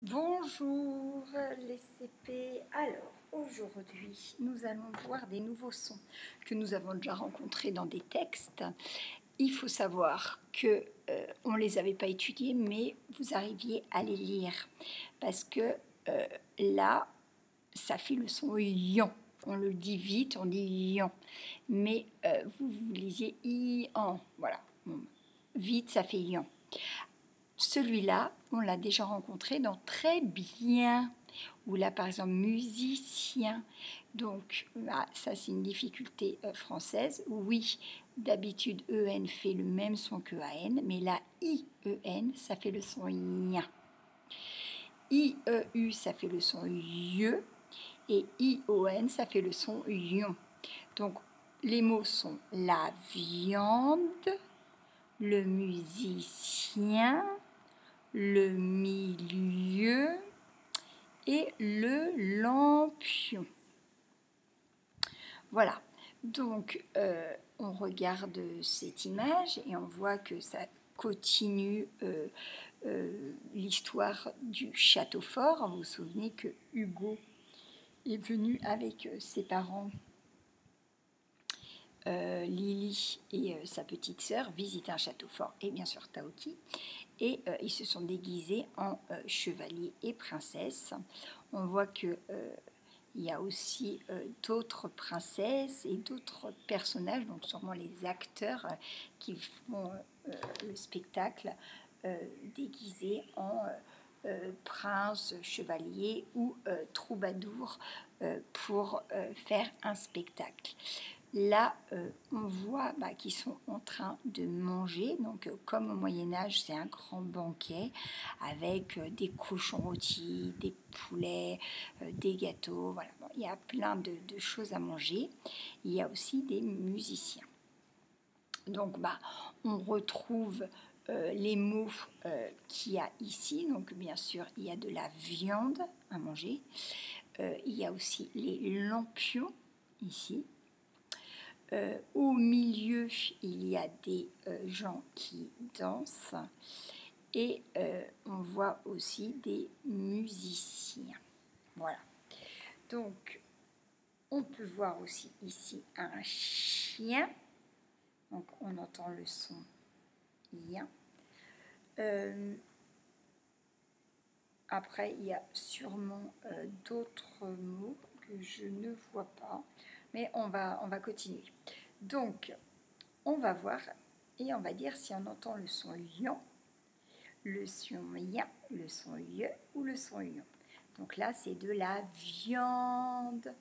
Bonjour les CP. Alors aujourd'hui nous allons voir des nouveaux sons que nous avons déjà rencontrés dans des textes. Il faut savoir que on ne les avait pas étudiés, mais vous arriviez à les lire parce que là ça fait le son ion. On le dit vite, on dit ion, mais vous lisiez ian. Voilà, vite ça fait ion. Celui-là, on l'a déjà rencontré dans très bien, ou là par exemple musicien. Donc ça c'est une difficulté française. Oui, d'habitude EN fait le même son que AN, mais là IEN ça fait le son ien. IEU ça fait le son IE et ION ça fait le son ion. Donc les mots sont la viande, le musicien, le milieu et le lampion. Voilà, donc on regarde cette image et on voit que ça continue l'histoire du château fort. Vous vous souvenez que Hugo est venu avec ses parents Lily et sa petite sœur visiter un château fort et bien sûr Taoki, et ils se sont déguisés en chevaliers et princesses. On voit que il y a aussi d'autres princesses et d'autres personnages, donc sûrement les acteurs qui font le spectacle déguisés en prince, chevalier ou troubadour pour faire un spectacle. Là, on voit qu'ils sont en train de manger. Donc, comme au Moyen-Âge, c'est un grand banquet avec des cochons rôtis, des poulets, des gâteaux. Voilà. Bon, il y a plein de choses à manger. Il y a aussi des musiciens. Donc, on retrouve les mots qu'il y a ici. Donc, bien sûr, il y a de la viande à manger. Il y a aussi les lampions ici. Au milieu, il y a des gens qui dansent et on voit aussi des musiciens. Voilà. Donc, on peut voir aussi ici un chien. Donc, on entend le son ien. Après, il y a sûrement d'autres mots que je ne vois pas, mais on va continuer. Donc, on va voir et on va dire si on entend le son ion, le son ien, le son ie ou le son ion. Donc là, c'est de la viande.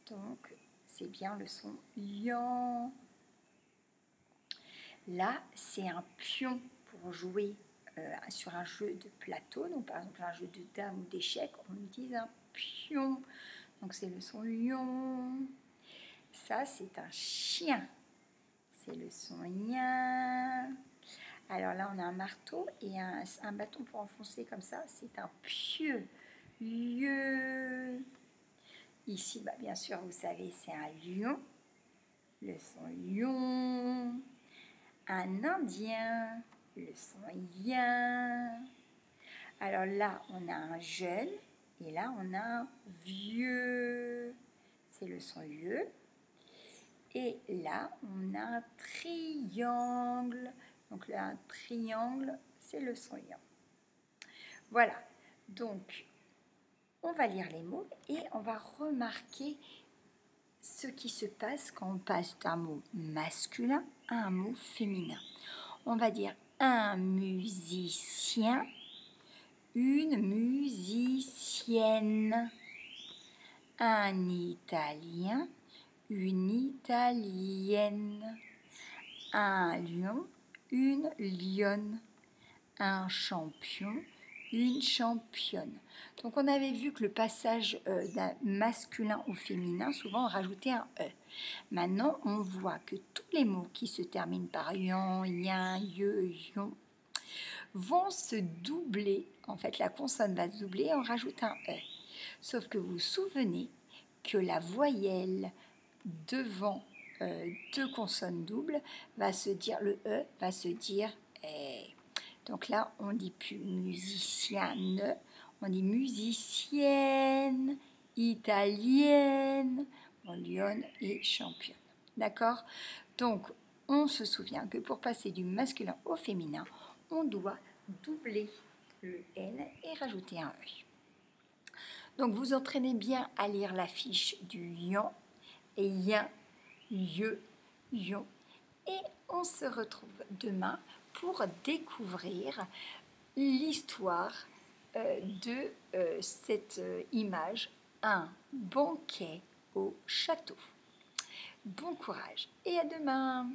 Donc, c'est bien le son ion. Là, c'est un pion pour jouer sur un jeu de plateau. Donc, par exemple, un jeu de dames ou d'échecs, on utilise un pion. Donc, c'est le son ion. Ça, c'est un chien. C'est le son ien. Alors là, on a un marteau et un bâton pour enfoncer comme ça. C'est un pieu. Lieu. Ici, bien sûr, vous savez, c'est un lion. Le son lion. Un indien. Le son ien. Alors là, on a un jeune. Et là, on a un vieux. C'est le son lieu. Et là, on a un triangle. Donc là, un triangle, c'est le son ion. Voilà. Donc, on va lire les mots et on va remarquer ce qui se passe quand on passe d'un mot masculin à un mot féminin. On va dire un musicien, une musicienne, un italien, une italienne, un lion, une lionne, un champion, une championne. Donc on avait vu que le passage d'un masculin au féminin, souvent on rajoutait un E. Maintenant on voit que tous les mots qui se terminent par ion, ien, ie, ion vont se doubler. En fait, la consonne va se doubler et on rajoute un E. Sauf que vous vous souvenez que la voyelle devant deux consonnes doubles va se dire, le E va se dire E. Donc là, on ne dit plus musicienne, On dit musicienne, italienne, lionne et championne. D'accord? Donc, on se souvient que pour passer du masculin au féminin, on doit doubler le N et rajouter un E. Donc, vous entraînez bien à lire la fiche du yon et yin, ye, yon. Et on se retrouve demain pour découvrir l'histoire de cette image, un banquet au château. Bon courage et à demain!